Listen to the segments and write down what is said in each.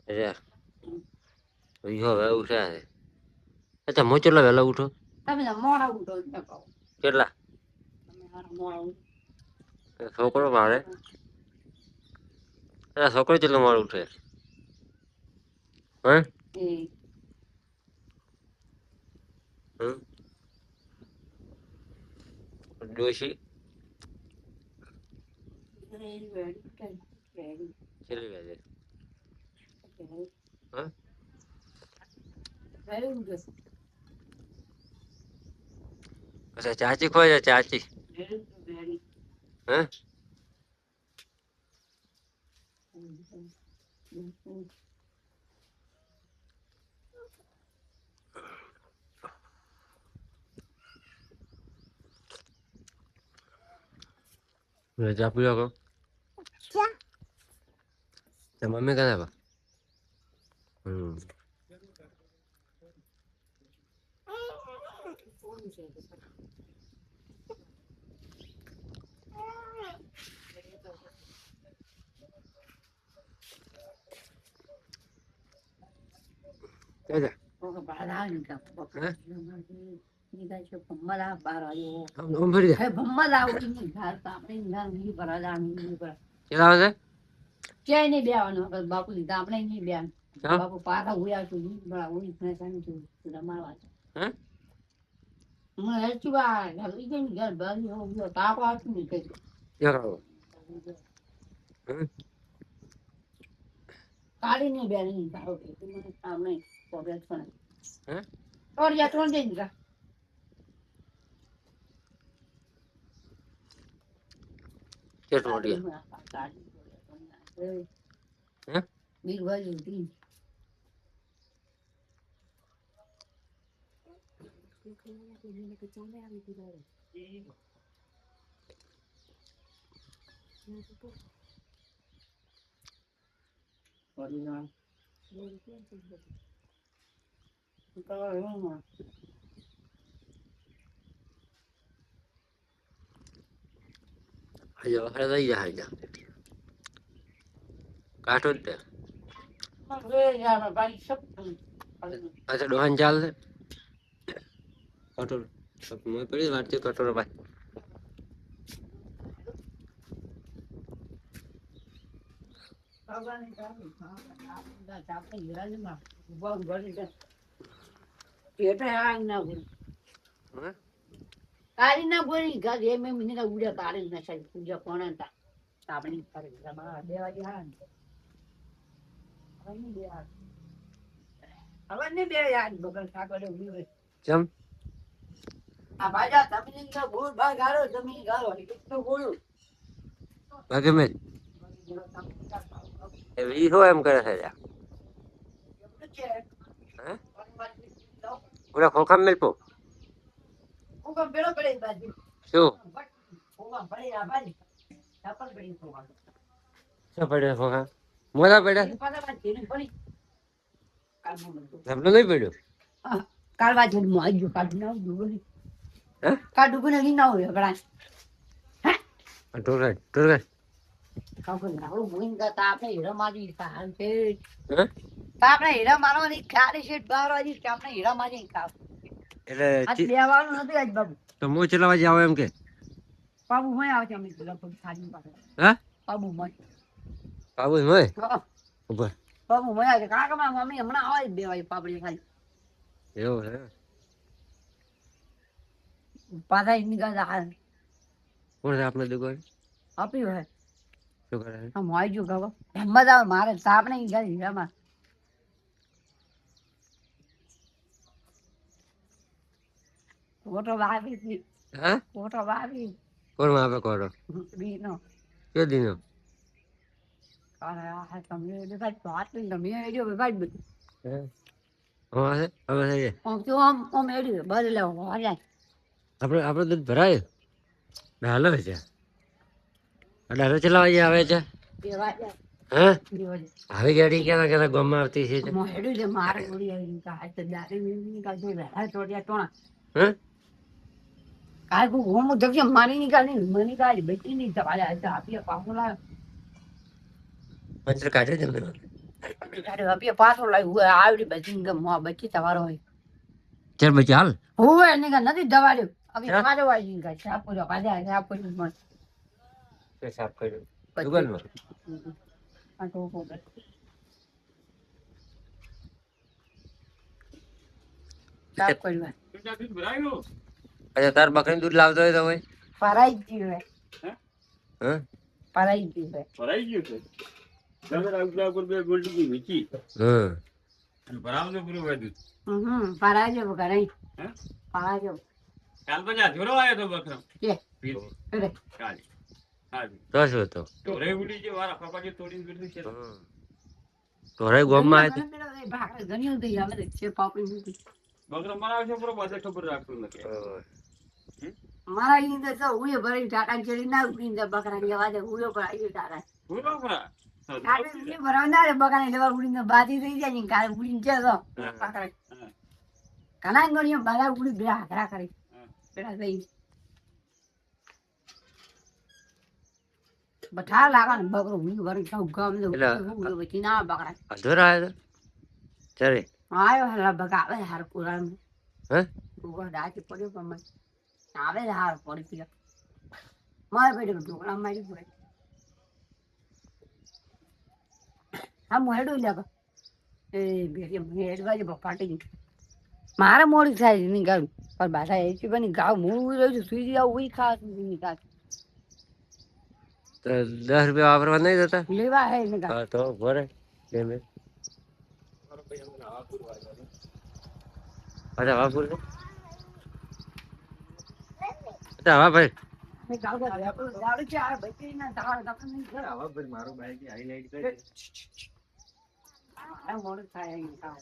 અરે હવે ઉઠે છે. અચ્છા હું ચેટલા વહેલા ઉઠો? તમે મોડા ઉઠો એટલે કહો. કેટલા? તમે હારા મોડા ઉઠો. છોકરો મારે છોકરો ચેટલો મોડો ઉઠે? હે ડોશી ચેટલી વાગે? હા અચ્છા ચાચી ખોય છે ચાચી? હે ચા પીવો કહો. મમ્મી કને બા? ક્યાંય નહીં બેવાનું બાપુ લીધા આપણે નહીં બેવાનું. બાપુ પાછા ઉયા છું રમાડવા તાપ આવતું નહીં કઈ. કાઢી નહીં બેન તારો કામ નહીં પ્રોબ્લેમ પણ ઓરિયા ત્રણ દઈ દીધા. બીર બાજુ હતી. કાઠો જ તે. અચ્છા ડોહાન ચાલ દે કટોરો પડી વાંચી કટોરો ભાઈ. કાઢી ના બોલી ઘર એમ એમ ઉડ્યા કાઢી ના સાહેબ પૂજા કોણ હતા આપણે બે વાગે હવે ને બે યાર બગલ સાકડે ઉડી ચમ આ બાજા તમે તો બોલ બા ગાળો તમે ગાળો તો બોલું બાકી મેં એ હો એમ કરે છે. ઓલા ખોખા મેલપો ઓકા બેડો પડે બાજુ શું ઓકા પડે આ બાજુ ચપ્પલ પડી ખોખા શું પડ્યો ખોખા મોડા પડ્યા ધબલો નહીં પડ્યો કાળવા જોડ માં આજો કાઢ ના દુગલી કાઢું કોને ની ના હોય બડા ટોરગાડ ટોરગાડ કાકો નાળું મોઈન કા તાપે હીરા મારી કાન છે તાપને હીરા મારવાની ખાલી શેટ બારવાજી કે આપણે હીરા મારી કાપ એટલે આજ લેવાનું નથી આજ બાબુ તો મો કેટલા વાગે આવે એમ કે બાબુ હોય આવે છે અમે લગભગ ખાલી પાસે હા બાબુ મય બાબુ હોય ઉપર બાબુ મય આવે કાકા માં મમ્મી હમણાં આવે 2 વાગે પાપડી ખાલી એવું હે પાછા નીકળતા હાલ કોણ છે આપણે દુકાન આપ્યું હે શું કરે હા મોઈ જો ગાવા હિંમત આવે મારે તાપ નહીં ગઈ હીરામાં ફોટો વાવી હતી હા ફોટો વાવી કોણ આપે કોરો બીનો કે દીનો અરે આ તમે દેખાડ વાત નહીં તમે એડિયો દેખાડ બધું હે હવે હવે તો આમ એડિયો બસ લેવો હાલ્યા આપણે દૂધ ભરાય હાલો છે અઢાર કેટલા વાગે આવે છે હે આવી ગાડી ક્યાં ક્યાં ગામમાં આવતી છે હેડ્યું છે મારે ઓડી આવી કાય તો દાડી નીકળતો રહે ટોટિયા ટોણા હે કાય કો હોમ જગ્ય મારી નીકળી મની કાય બેટી ની તમારે આ આપીએ પાકોલા મંત્ર કાઢે છે તારે હવે પાછો લાવી હોય આવડી બચી ગમ મો બચી તમારો હોય ચાલ બચ્ચા હાલ હોય ને કે નથી દવાડ્યો હવે હા? તમારો વાજી ગઈ સાપો જો કાજા સાપો જ મન સાફ કર્યું પછી. દુકાનમાં આ તો કોક સાફ કર્યું અચ્છા તાર બકરી દૂધ લાવતો હોય તો હોય ફરાઈ ગયું હે હા ફરાઈ ગયું હે ભરાઈ ગયું છે તમે રાઉલા પર બે ગોલ્ડી કી વેચી હા અને ભરાવજો પૂરું વાદ્યું ફરાઈ જો ઘરે હે ફરાઈ જો કાલ પછી જોરો આવ્યો તો બકરો કે અરે કાલે હા તો શું તો તો રે ઉડી જે વારા ફપાજી તોડીને બેઠું છે તોરે ગોમમાં ભાખરે ઘણી હતી અમે તો છે પાપડી મૂકી બકરો મરાવ છે પૂરો પાસે ખબર રાખતું નથી મારા ઈ તો તો ઉયો ભરી ટાટા ચડી ના ઉકીને બકરા લેવા દે ઉયો પર આવી ટાટા પૂરો પૂરા ટાટા ઉયો ભરાવના રે બકરા લેવા ઉડીને બાજી થઈ જાય ને કાલે ઉડીને છે તો બકરા ઘણા ગણીઓ બાલા ઉડી બે હાકરા કરી પેલા થઈ બઠા લાગા ને બકરો ઉયો ભરી ખાવ ગામ લે ઉયો પછી ના બકરા અધૂરા આવ્યો તો ચાલે આયો હલા બગાવે હાર પુરાણ હે ઉગો ડાકી પડ્યો પણ આવે હાર પડી ગયો મારે પેટે ઢોકળા મારી પડે આ મોડું લાગે એ બેરી મેડવા જે બપાટી ગઈ મારે મોડી થાય ની ગાવ પર બાધા એ છે બની ગાવ હું રહ્યો છું સુઈ જાવ ઉઈ ખાસ ની ખાસ તો 10 રૂપિયા વાપરવા નહીં જતા લેવા હે ને ગાવ હા તો ભરે પેમેન્ટ અચ્છા વાપર અચ્છા વાહ ભાઈ મે ગાવ ગાડી છે આ બચી ના તાળ દકન ની ઘર આવા ભાઈ મારો બાઈક ની હાઈલાઈટ કરી આ મોડું થાય અહીં ગાવ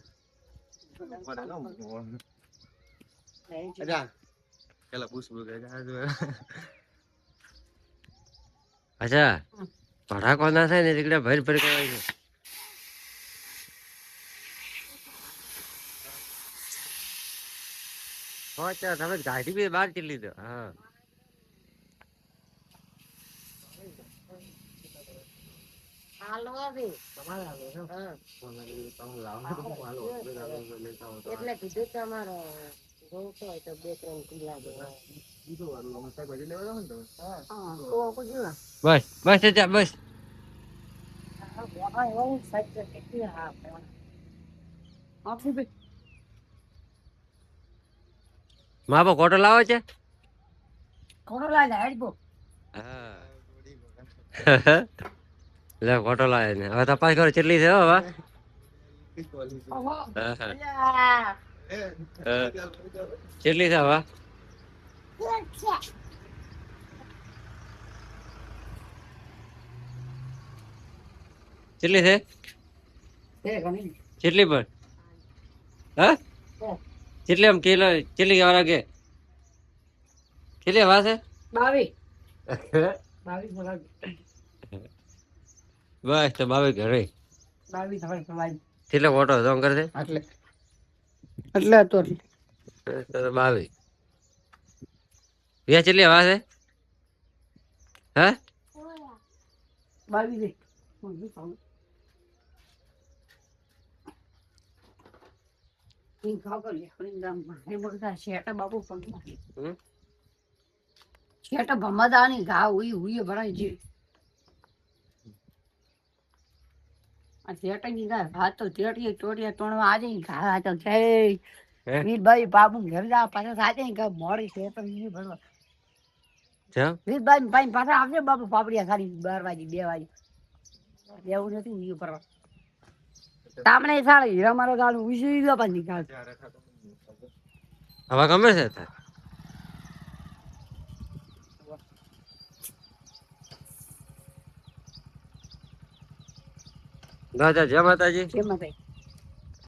અચ્છા પેલા પૂછવું કે અચ્છા ભડાકો ના થાય ને એટલે ભર ભર કરાય છે અચ્છા તમે ગાડી બી બહાર ચલી દો હા હાલો આવે એટલે કીધું તમારો જોતો હોય તો 2-3 કિલા દેવા હા તો પૂછ્યું બસ બસ ચાચા બસ માપો કોટો લાવો છે હા લે કોટો લાવે ને હવે તપાસ કરો કેટલી છે હો હવે કેટલી છે હવે કેટલી છે કેટલી પર હા કેટલી આમ કિલો કેટલી વાળા કે કેટલી વા છે 22 બસ તો બાવે ઘરે 22 કેટલો ફોટો હતો કરશે એટલે તો 22 વ્યા કેટલી વા છે હા 22 બાપુ શેટ ભમદાની ઘા હુઈ હુઈ ભરાય છે આ શેટ ની ઘા ભાત તો તેટીએ ટોટીએ તોણવા આજે ઘા તો છે વીરભાઈ બાબુ ઘર જા પાછા સાચે કે મોડી છે તો ઈ ભરવા જાવ વીરભાઈ ભાઈ પાછા આવજે બાપુ પાપડિયા ખાલી 12 વાગે 2 વાગે એવું નથી ઈ ભરવા તામણે સાળી હીરા મારો ગાળ ઉસી ગયો પાછી ગાળ હવા ગમે છે તાર દાદા જય માતાજી કેમ થાય